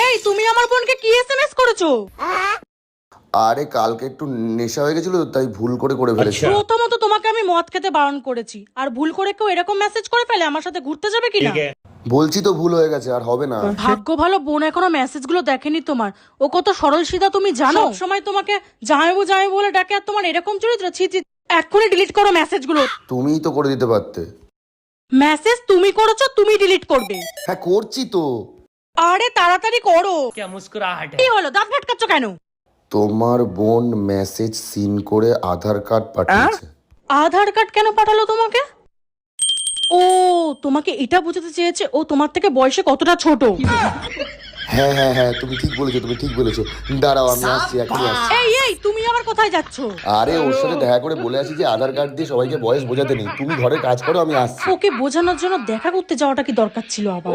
এই তুমি আমার বোনকে কি এসএমএস করেছো? আরে কালকে একটু নেশা হয়ে গেছিল তাই ভুল করে ফেলেছি। প্রথমত তোমাকে আমি মদ খেতে বারণ করেছি, আর ভুল করে কেউ এরকম মেসেজ করে ফেলে আমার সাথে ঘুরতে যাবে কিনা? বলছি তো ভুল হয়ে গেছে, আর হবে না। ভাগ্য ভালো বোন এখনো মেসেজগুলো দেখেনি তোমার। ও কত সরল সিধা তুমি জানো? সময় তোমাকে জামাইবু জামাইবু বলে ডাকে, আর তোমার এরকম চরিত্র, ছি ছি। এক্ষুনি ডিলিট করো মেসেজগুলো। তুমিই তো করে দিতে পারতে। মেসেজ তুমি করেছো, তুমি ডিলিট করবে। হ্যাঁ করছি তো। আরে তাড়াতাড়ি করো। क्या मुस्कुराहट है। কি হলো, দাঁত ফাটকাচ্ছ কেন? তোমার বোন মেসেজ সিন করে আধার কার্ড পাঠিয়েছে। আধার কার্ড কেন পাঠালো তোমাকে? ও তোমাকে এটা বোঝাতে চেয়েছে ও তোমার থেকে বয়সে কতটা ছোট। হ্যাঁ তুমি ঠিক বলেছো। দাঁড়াও আমি আসছি, এখনই আসছি। এই এই তুমি আবার কোথায় যাচ্ছ? আরে ওর সাথে দেখা করে বলে আসি যে আধার কার্ড দিয়ে সবাইকে বয়স বোঝাতে নেই, তুমি ঘরে কাজ করো, আমি আসছি। ওকে বোঝানোর জন্য দেখা করতে যাওয়াটা কি দরকার ছিল আবার?